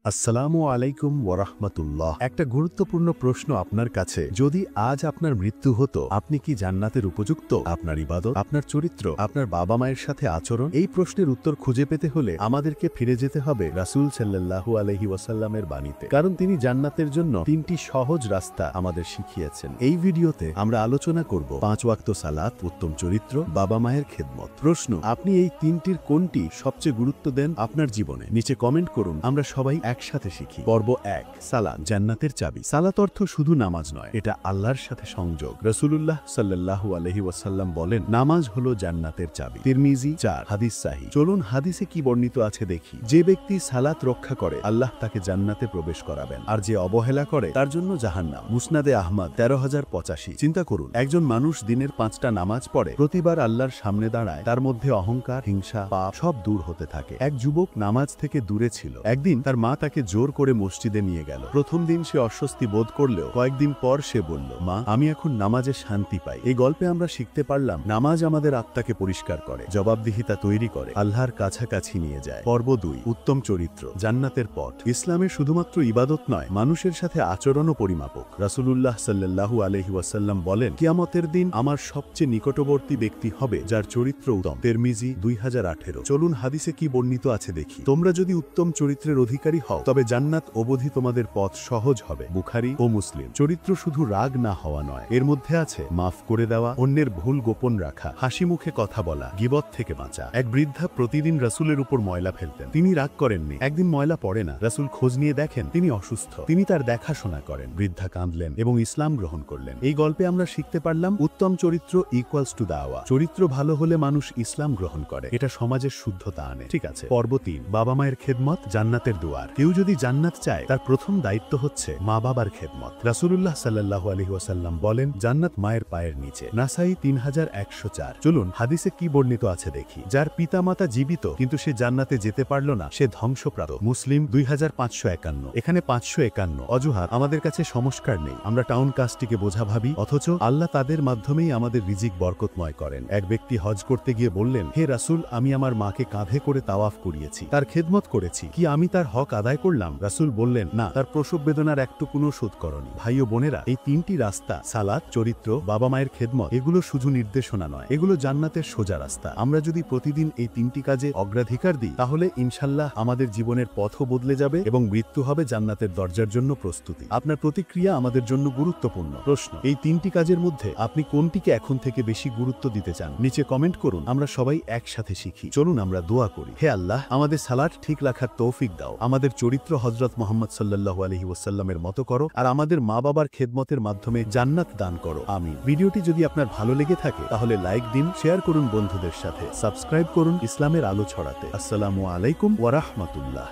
আসসালামু আলাইকুম ওয়ারাহমাতুল্লাহ। একটা গুরুত্বপূর্ণ প্রশ্ন আপনার কাছে, যদি আজ আপনার মৃত্যু হতো, আপনি কি জান্নাতের উপযুক্ত? আপনার ইবাদত, আপনার চরিত্র, আপনার বাবা মায়ের সাথে আচরণ? এই প্রশ্নের উত্তর খুঁজে পেতে হলে আমাদেরকে ফিরে যেতে হবে রাসূল সাল্লাল্লাহু আলাইহি ওয়াসাল্লামের বাণীতে, কারণ তিনি জান্নাতের জন্য 3টি সহজ রাস্তা আমাদের শিখিয়েছেন। এই ভিডিওতে আমরা আলোচনা করব 5 ওয়াক্ত সালাত, উত্তম চরিত্র, বাবা মায়ের খেদমত। প্রশ্ন, আপনি এই 3টির কোনটি সবচেয়ে গুরুত্ব দেন আপনার জীবনে? নিচে কমেন্ট করুন, আমরা সবাই একসাথে শিখি। পর্ব 1, সালাত, জান্নাতের চাবি। সালাত অর্থ শুধু নামাজ নয়, এটা আল্লাহর সাথে সংযোগ। রাসূলুল্লাহ সাল্লাল্লাহু আলাইহি ওয়াসাল্লাম বলেন, নামাজ হলো জান্নাতের চাবি। তিরমিজি 4, হাদিস সহিহ। চলুন হাদিসে কি বর্ণিত আছে দেখি। যে ব্যক্তি সালাত রক্ষা করে, আল্লাহ তাকে জান্নাতে প্রবেশ করাবেন, আর যে অবহেলা করে তার জন্য জাহান্নাম। মুসনাদে আহমদ 13085। চিন্তা করুন, একজন মানুষ দিনের 5টা নামাজ পড়ে, প্রতিবার আল্লাহর সামনে দাঁড়ায়, তার মধ্যে অহংকার, হিংসা, পাপ সব দূর হতে থাকে। এক যুবক নামাজ থেকে দূরে ছিল। একদিন তার মা তাকে জোর করে মসজিদে নিয়ে গেল। প্রথম দিন সে অস্বস্তি বোধ করলেও কয়েকদিন পর সে বলল, মা, আমি এখন নামাজে শান্তি পাই। এই গল্পে আমরা শিখতে পারলাম, নামাজ আমাদের আত্মাকে পরিষ্কার করে, জবাবদিহিতা তৈরি করে, আল্লাহর কাছাকাছি নিয়ে যায়। পর্ব 2, উত্তম চরিত্র, জান্নাতের পথ। ইসলামের শুধুমাত্র ইবাদত নয়, মানুষের সাথে আচরণও পরিমাপক। রাসূলুল্লাহ সাল্লাল্লাহু আলাইহি ওয়াসাল্লাম বলেন, কিয়ামতের দিন আমার সবচেয়ে নিকটবর্তী ব্যক্তি হবে যার চরিত্র উত্তম। তিরমিজি 2018। চলুন হাদিসে কি বর্ণিত আছে দেখি। তোমরা যদি উত্তম চরিত্রের অধিকারী হও, তবে জান্নাত অবধি তোমাদের পথ সহজ হবে। বুখারী ও মুসলিম। চরিত্র শুধু রাগ না হওয়া নয়, এর মধ্যে আছে মাফ করে দেওয়া, অন্যের ভুল গোপন রাখা, হাসি মুখে কথা বলা, গীবত থেকে বাঁচা। এক বৃদ্ধা প্রতিদিন রাসূলের উপর ময়লা ফেলতেন। তিনি রাগ করেননি। একদিন ময়লা পড়ে না, রাসূল খোঁজ নিয়ে দেখেন তিনি অসুস্থ। তিনি তার দেখাশোনা করেন। বৃদ্ধা কাঁদলেন এবং ইসলাম গ্রহণ করলেন। এই গল্পে আমরা শিখতে পারলাম, উত্তম চরিত্র ইকুয়ালস টু দাওয়া। চরিত্র ভালো হলে মানুষ ইসলাম গ্রহণ করে, এটা সমাজের শুদ্ধতা আনে। ঠিক আছে। পর্ব 3, বাবা মায়ের খেদমত, জান্নাতের দুয়ার। কেউ যদি জান্নাত চায়, তার প্রথম দায়িত্ব হচ্ছে মা বাবার খেদমত। রাসূলুল্লাহ সাল্লাল্লাহু আলাইহি ওয়াসাল্লাম বলেন, জান্নাত মায়ের পায়ের নিচে। নাসাই 3104। চলুন হাদিসে কি বর্ণিত আছে দেখি। যার পিতামাতা জীবিত কিন্তু সে জান্নাতে যেতে পারল না, সে ধ্বংসপ্রাপ্ত। মুসলিম 2551। এখানে 551 অজুহাত। আমাদের কাছে সংস্কার নেই, আমরা টাউন কাজটিকে বোঝা ভাবি, অথচ আল্লাহ তাদের মাধ্যমেই আমাদের রিজিক বরকতময় করেন। এক ব্যক্তি হজ করতে গিয়ে বললেন, হে রাসূল, আমি আমার মাকে কাঁধে করে তাওয়াফ করিয়েছি, তার খেদমত করেছি, কি আমি তার হক আদায় করলাম? রাসূল বললেন, না, তার প্রসব বেদনার একটুকুনো শোধ করনি। ভাই ও বোনেরা, এই 3টি রাস্তা, সালাত, চরিত্র, বাবা মায়ের খেদমত, এগুলো শুধু নির্দেশনা নয়, এগুলো জান্নাতের সোজা রাস্তা। আমরা যদি প্রতিদিন এই 3টি কাজে অগ্রাধিকার দিই, তাহলে ইনশাল্লাহ আমাদের জীবনের পথও বদলে যাবে এবং মৃত্যু হবে জান্নাতের দরজার জন্য প্রস্তুতি। আপনার প্রতিক্রিয়া আমাদের জন্য গুরুত্বপূর্ণ। প্রশ্ন, এই 3টি কাজের মধ্যে আপনি কোনটিকে এখন থেকে বেশি গুরুত্ব দিতে চান? নিচে কমেন্ট করুন, আমরা সবাই একসাথে শিখি। চলুন আমরা দোয়া করি। হে আল্লাহ, আমাদের সালাত ঠিক রাখার তৌফিক দাও, আমাদের চরিত্র হযরত মুহাম্মদ সাল্লাল্লাহু আলাইহি ওয়াসাল্লামের মতো করো, আর আমাদের মা বাবার খেদমতের মাধ্যমে জান্নাত দান করো। আমিন। ভিডিওটি যদি আপনার ভালো লেগে থাকে, তাহলে লাইক দিন, শেয়ার করুন বন্ধুদের সাথে, সাবস্ক্রাইব করুন ইসলামের আলো ছড়াতে। আসসালামু আলাইকুম ওয়া রাহমাতুল্লাহ।